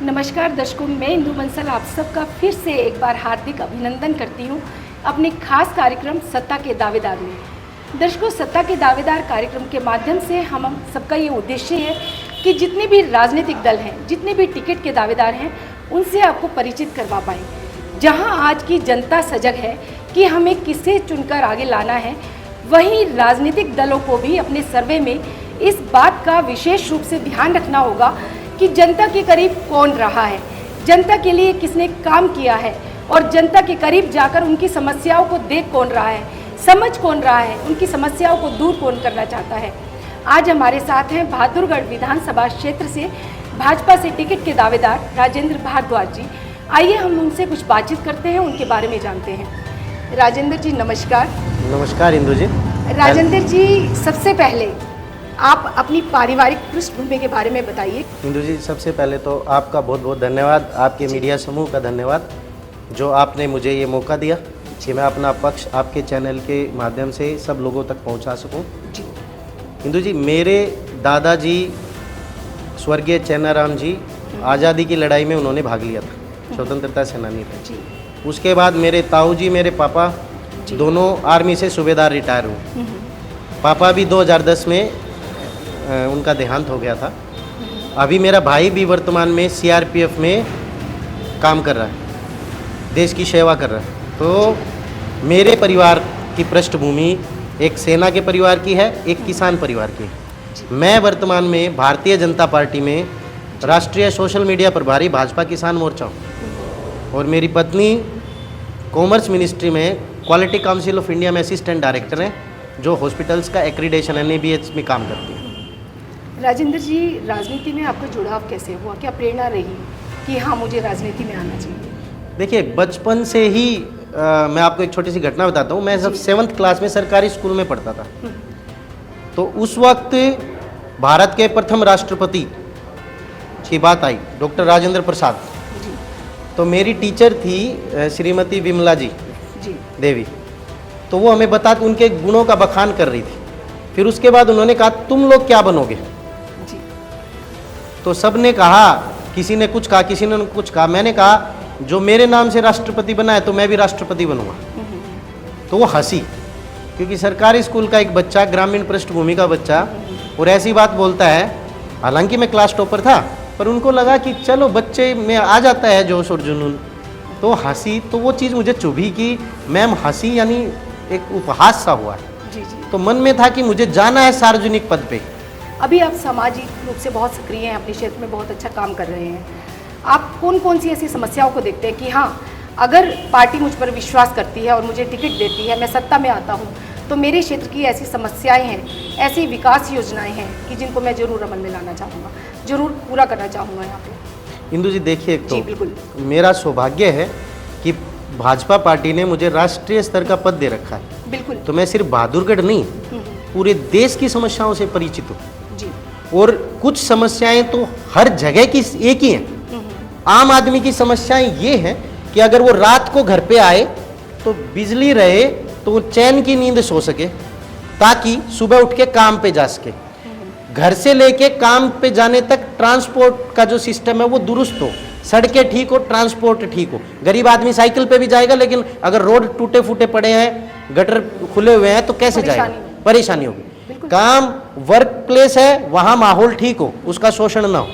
नमस्कार दर्शकों, मैं इंदु बंसल आप सबका फिर से एक बार हार्दिक अभिनंदन करती हूँ अपने खास कार्यक्रम सत्ता के दावेदार में। दर्शकों, सत्ता के दावेदार कार्यक्रम के माध्यम से हम सबका ये उद्देश्य है कि जितने भी राजनीतिक दल हैं, जितने भी टिकट के दावेदार हैं, उनसे आपको परिचित करवा पाएँ। जहाँ आज की जनता सजग है कि हमें किसे चुनकर आगे लाना है, वहीं राजनीतिक दलों को भी अपने सर्वे में इस बात का विशेष रूप से ध्यान रखना होगा कि जनता के करीब कौन रहा है, जनता के लिए किसने काम किया है और जनता के करीब जाकर उनकी समस्याओं को देख कौन रहा है, समझ कौन रहा है, उनकी समस्याओं को दूर कौन करना चाहता है। आज हमारे साथ हैं बहादुरगढ़ विधानसभा क्षेत्र से भाजपा से टिकट के दावेदार राजेंद्र भारद्वाज जी। आइए हम उनसे कुछ बातचीत करते हैं, उनके बारे में जानते हैं। राजेंद्र जी नमस्कार। नमस्कार इंदु जी। राजेंद्र जी, सबसे पहले आप अपनी पारिवारिक पृष्ठभूमि के बारे में बताइए। इंदु जी, सबसे पहले तो आपका बहुत बहुत धन्यवाद, आपके मीडिया समूह का धन्यवाद जो आपने मुझे ये मौका दिया कि मैं अपना पक्ष आपके चैनल के माध्यम से सब लोगों तक पहुंचा सकूं। जी इंदु जी, मेरे दादाजी स्वर्गीय चैनाराम जी आज़ादी की लड़ाई में उन्होंने भाग लिया था, स्वतंत्रता सेनानी थे। उसके बाद मेरे ताऊ जी, मेरे पापा दोनों आर्मी से सूबेदार रिटायर हुए। पापा भी 2010 में उनका देहांत हो गया था। अभी मेरा भाई भी वर्तमान में सीआरपीएफ में काम कर रहा है, देश की सेवा कर रहा है। तो मेरे परिवार की पृष्ठभूमि एक सेना के परिवार की है, एक किसान परिवार की है। मैं वर्तमान में भारतीय जनता पार्टी में राष्ट्रीय सोशल मीडिया प्रभारी भाजपा किसान मोर्चा हूँ और मेरी पत्नी कॉमर्स मिनिस्ट्री में क्वालिटी काउंसिल ऑफ इंडिया में असिस्टेंट डायरेक्टर हैं, जो हॉस्पिटल्स का एक्रीडेशन NABH में काम करती है। राजेंद्र जी, राजनीति में आपका जुड़ाव कैसे हुआ, क्या प्रेरणा रही कि हाँ मुझे राजनीति में आना चाहिए? देखिए, बचपन से ही मैं आपको एक छोटी सी घटना बताता हूँ। मैं जब 7th क्लास में सरकारी स्कूल में पढ़ता था, तो उस वक्त भारत के प्रथम राष्ट्रपति की बात आई, डॉक्टर राजेंद्र प्रसाद। तो मेरी टीचर थी श्रीमती विमला जी देवी, तो वो हमें बता उनके गुणों का बखान कर रही थी। फिर उसके बाद उन्होंने कहा तुम लोग क्या बनोगे? तो सब ने कहा, किसी ने कुछ कहा, किसी ने कुछ कहा। मैंने कहा जो मेरे नाम से राष्ट्रपति बना है तो मैं भी राष्ट्रपति बनूंगा। तो वो हंसी, क्योंकि सरकारी स्कूल का एक बच्चा, ग्रामीण पृष्ठभूमि का बच्चा, और ऐसी बात बोलता है। हालांकि मैं क्लास टॉपर था, पर उनको लगा कि चलो बच्चे में आ जाता है जोश और जुनून, तो हंसी। तो वो चीज़ मुझे चुभी कि मैम हंसी, यानी एक उपहास सा हुआ है। तो मन में था कि मुझे जाना है सार्वजनिक पद पे। अभी आप सामाजिक रूप से बहुत सक्रिय हैं, अपने क्षेत्र में बहुत अच्छा काम कर रहे हैं। आप कौन कौन सी ऐसी समस्याओं को देखते हैं कि हाँ, अगर पार्टी मुझ पर विश्वास करती है और मुझे टिकट देती है, मैं सत्ता में आता हूँ, तो मेरे क्षेत्र की ऐसी समस्याएं हैं, ऐसी विकास योजनाएं हैं कि जिनको मैं जरूर अमल में लाना चाहूँगा, जरूर पूरा करना चाहूँगा यहाँ पे। इंदु जी देखिए, तो बिल्कुल मेरा सौभाग्य है कि भाजपा पार्टी ने मुझे राष्ट्रीय स्तर का पद दे रखा है। बिल्कुल। तो मैं सिर्फ बहादुरगढ़ नहीं, पूरे देश की समस्याओं से परिचित हूँ। जी। और कुछ समस्याएं तो हर जगह की एक ही हैं। आम आदमी की समस्याएं ये हैं कि अगर वो रात को घर पे आए तो बिजली रहे तो वो चैन की नींद सो सके, ताकि सुबह उठ के काम पे जा सके। घर से लेके काम पे जाने तक ट्रांसपोर्ट का जो सिस्टम है वो दुरुस्त हो, सड़कें ठीक हो, ट्रांसपोर्ट ठीक हो। गरीब आदमी साइकिल पे भी जाएगा, लेकिन अगर रोड टूटे फूटे पड़े हैं, गटर खुले हुए हैं, तो कैसे जाएगा? परेशानी होगी। काम वर्क प्लेस है, वहां माहौल ठीक हो, उसका शोषण ना हो,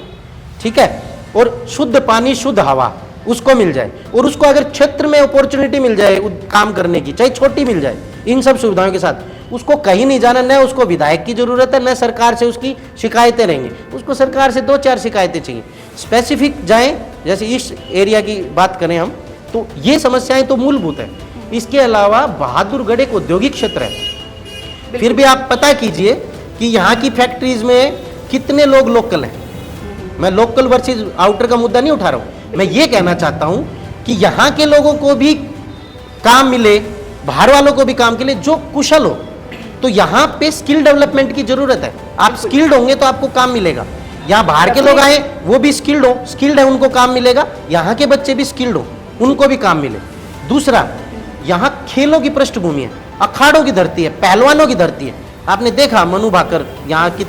ठीक है, और शुद्ध पानी, शुद्ध हवा उसको मिल जाए, और उसको अगर क्षेत्र में अपॉर्चुनिटी मिल जाए काम करने की, चाहे छोटी मिल जाए, इन सब सुविधाओं के साथ, उसको कहीं नहीं जाना, न उसको विधायक की जरूरत है, न सरकार से उसकी शिकायतें रहेंगी। उसको सरकार से 2-4 शिकायतें चाहिए। स्पेसिफिक जाएं, जैसे इस एरिया की बात करें हम, तो ये समस्याएं तो मूलभूत है। इसके अलावा बहादुरगढ़ एक औद्योगिक क्षेत्र है। फिर भी आप पता कीजिए कि यहाँ की फैक्ट्रीज में कितने लोग लोकल हैं। मैं लोकल वर्सेस आउटर का मुद्दा नहीं उठा रहा हूँ, मैं ये कहना चाहता हूँ कि यहाँ के लोगों को भी काम मिले, बाहर वालों को भी काम के लिए, जो कुशल हो। तो यहाँ पे स्किल डेवलपमेंट की जरूरत है। आप स्किल्ड होंगे तो आपको काम मिलेगा। यहाँ बाहर के लोग आए, वो भी स्किल्ड हो, स्किल्ड है उनको काम मिलेगा। यहाँ के बच्चे भी स्किल्ड हो, उनको भी काम मिले। दूसरा, यहाँ खेलों की पृष्ठभूमि है, अखाड़ों की धरती है, पहलवानों की धरती है। आपने देखा मनु भाकर यहाँ की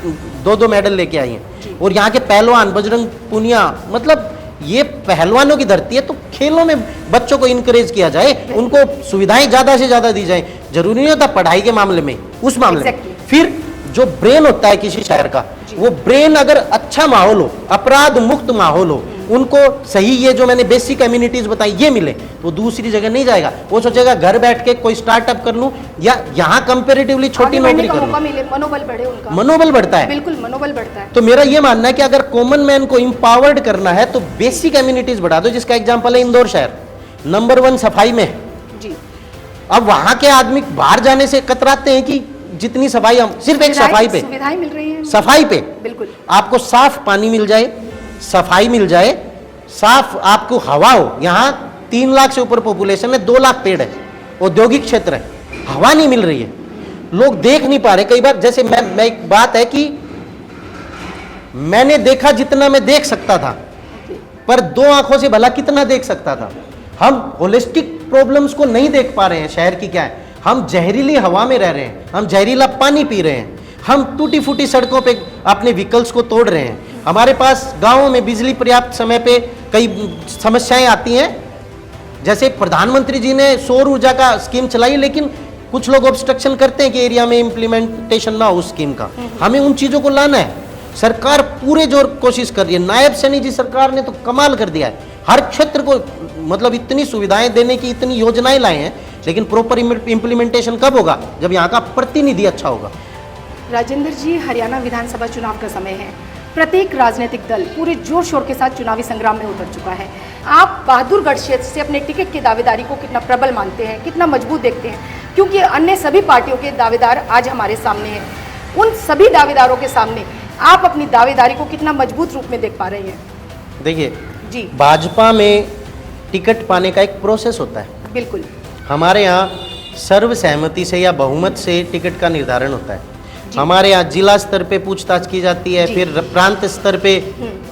2-2 मेडल लेके आई हैं, और यहाँ के पहलवान बजरंग पुनिया, मतलब ये पहलवानों की धरती है, तो खेलों में बच्चों को इनकरेज किया जाए, उनको सुविधाएं ज्यादा से ज्यादा दी जाए। जरूरी नहीं होता पढ़ाई के मामले में, उस मामले में फिर जो ब्रेन होता है किसी शहर का, वो ब्रेन अगर अच्छा माहौल हो, अपराध मुक्त माहौल हो, उनको सही ये जो मैंने बेसिक कम्युनिटीज बताई ये मिले, तो दूसरी जगह नहीं जाएगा। वो सोचेगा घर बैठ के कोई स्टार्टअप कर लूं या यहाँ कंपेरेटिवली छोटी नौकरी कर लूं, मनोबल बढ़े, उनका मनोबल बढ़ता है। बिल्कुल मनोबल बढ़ता है। तो मेरा ये मानना है कि अगर कॉमन मैन को इंपावर्ड करना है तो बेसिक कम्युनिटीज बढ़ा दो, जिसका एग्जाम्पल है इंदौर शहर, नंबर 1 सफाई में जी। अब वहां के आदमी बाहर जाने से कतराते हैं कि जितनी सफाई, हम सिर्फ एक सफाई पे सुविधाएं मिल रही हैं, सफाई पे बिल्कुल आपको साफ पानी मिल जाए, सफाई मिल जाए, साफ आपको हवा हो। यहाँ 3 लाख से ऊपर पॉपुलेशन है, 2 लाख पेड़ है, औद्योगिक क्षेत्र है, हवा नहीं मिल रही है, लोग देख नहीं पा रहे। कई बार जैसे मैं एक बात है कि मैंने देखा जितना मैं देख सकता था, पर 2 आंखों से भला कितना देख सकता था। हम होलिस्टिक प्रॉब्लम्स को नहीं देख पा रहे हैं। शहर की क्या है, हम जहरीली हवा में रह रहे हैं, हम जहरीला पानी पी रहे हैं, हम टूटी फूटी सड़कों पे अपने व्हीकल्स को तोड़ रहे हैं। हमारे पास गांवों में बिजली पर्याप्त समय पे कई समस्याएं आती हैं। जैसे प्रधानमंत्री जी ने सौर ऊर्जा का स्कीम चलाई, लेकिन कुछ लोग ऑब्स्ट्रक्शन करते हैं कि एरिया में इंप्लीमेंटेशन ना हो उस स्कीम का। हमें उन चीजों को लाना है। सरकार पूरे जोर कोशिश कर रही है। नायब सैनी जी सरकार ने तो कमाल कर दिया है, हर क्षेत्र को मतलब इतनी सुविधाएं देने की इतनी योजनाएं लाए हैं, लेकिन प्रॉपर इंप्लीमेंटेशन कब होगा, जब यहाँ का प्रतिनिधि अच्छा होगा। राजेंद्र जी, हरियाणा विधानसभा चुनाव का समय है, प्रत्येक राजनीतिक दल पूरे जोर शोर के साथ चुनावी संग्राम में उतर चुका है। आप बहादुरगढ़ क्षेत्र से अपने टिकट की दावेदारी को कितना प्रबल मानते हैं, कितना मजबूत देखते हैं? क्योंकि अन्य सभी पार्टियों के दावेदार आज हमारे सामने हैं, उन सभी दावेदारों के सामने आप अपनी दावेदारी को कितना मजबूत रूप में देख पा रहे हैं? देखिए जी, भाजपा में टिकट पाने का एक प्रोसेस होता है। बिल्कुल। हमारे यहाँ सर्वसहमति से या बहुमत से टिकट का निर्धारण होता है। हमारे यहाँ जिला स्तर पे पूछताछ की जाती है, फिर प्रांत स्तर पे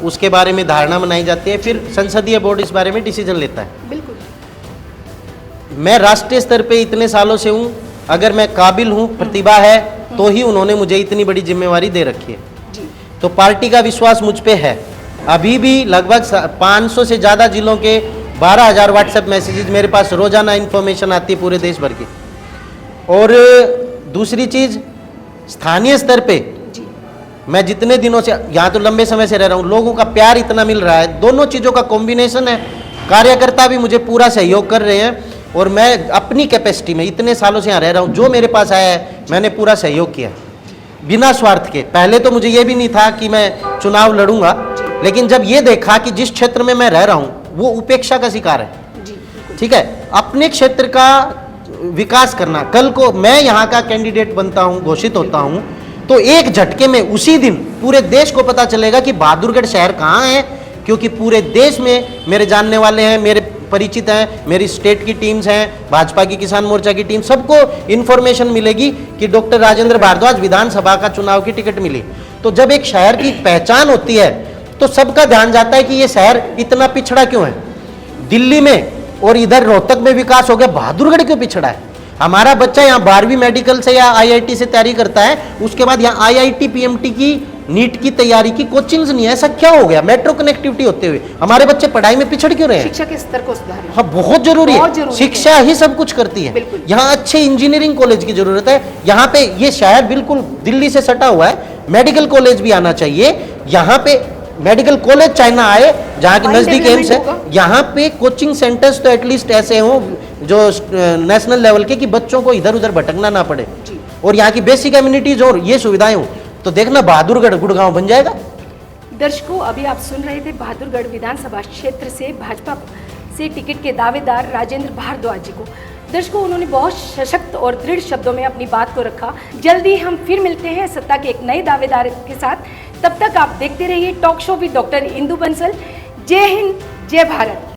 उसके बारे में धारणा बनाई जाती है, फिर संसदीय बोर्ड इस बारे में डिसीजन लेता है। बिल्कुल। मैं राष्ट्रीय स्तर पे इतने सालों से हूँ, अगर मैं काबिल हूँ, प्रतिभा है, तो ही उन्होंने मुझे इतनी बड़ी जिम्मेवारी दे रखी है। तो पार्टी का विश्वास मुझ पे है। अभी भी लगभग 500 से ज़्यादा जिलों के 12,000 व्हाट्सएप मैसेजेस मेरे पास रोजाना इन्फॉर्मेशन आती है पूरे देश भर की। और दूसरी चीज़, स्थानीय स्तर पे मैं जितने दिनों से यहाँ तो लंबे समय से रह रहा हूँ, लोगों का प्यार इतना मिल रहा है, दोनों चीज़ों का कॉम्बिनेशन है। कार्यकर्ता भी मुझे पूरा सहयोग कर रहे हैं और मैं अपनी कैपेसिटी में इतने सालों से यहाँ रह रहा हूँ, जो मेरे पास आया है मैंने पूरा सहयोग किया बिना स्वार्थ के। पहले तो मुझे ये भी नहीं था कि मैं चुनाव लड़ूंगा, लेकिन जब ये देखा कि जिस क्षेत्र में मैं रह रहा हूँ वो उपेक्षा का शिकार है, ठीक है, अपने क्षेत्र का विकास करना। कल को मैं यहाँ का कैंडिडेट बनता हूँ, घोषित होता हूँ, तो एक झटके में उसी दिन पूरे देश को पता चलेगा कि बहादुरगढ़ शहर कहाँ है, क्योंकि पूरे देश में मेरे जानने वाले हैं, मेरे परिचित हैं, मेरी स्टेट की टीम्स हैं, भाजपा की किसान मोर्चा की टीम, सबको इन्फॉर्मेशन मिलेगी कि डॉक्टर राजेंद्र भारद्वाज विधानसभा का चुनाव की टिकट मिली। तो जब एक शहर की पहचान होती है तो सबका ध्यान जाता है कि ये शहर इतना पिछड़ा क्यों है। दिल्ली में और इधर रोहतक में विकास हो गया, बहादुरगढ़ क्यों पिछड़ा है? हमारा बच्चा यहाँ 12वीं मेडिकल से या आईआईटी से तैयारी करता है, उसके बाद यहाँ आईआईटी पीएमटी की नीट की तैयारी की कोचिंग्स नहीं है। ऐसा क्या हो गया? मेट्रो कनेक्टिविटी होते हुए हमारे बच्चे पढ़ाई में पिछड़ क्यों रहे हैं? शिक्षा के स्तर को सुधारना, हाँ, बहुत जरूरी है। शिक्षा ही सब कुछ करती है। यहाँ अच्छे इंजीनियरिंग कॉलेज की जरूरत है। यहाँ पे ये शहर बिल्कुल दिल्ली से सटा हुआ है, मेडिकल कॉलेज भी आना चाहिए। यहाँ पे मेडिकल कॉलेज चाइना आए, जहाँ के नजदीक एम्स है। यहाँ पे कोचिंग सेंटर्स तो एटलीस्ट ऐसे हों जो नेशनल लेवल के, कि बच्चों को इधर उधर भटकना ना पड़े, और यहाँ की बेसिक कम्युनिटीज और ये सुविधाएं हो, तो देखना बहादुरगढ़ गुड़गांव बन जाएगा। दर्शकों, अभी आप सुन रहे थे बहादुरगढ़ विधानसभा क्षेत्र से भाजपा से टिकट के दावेदार राजेंद्र भारद्वाज जी को। दर्शकों, उन्होंने बहुत सशक्त और दृढ़ शब्दों में अपनी बात को रखा। जल्दी हम फिर मिलते हैं सत्ता के एक नए दावेदार के साथ। तब तक आप देखते रहिए talk show with doctor Indu Bansal. जय हिंद, जय भारत।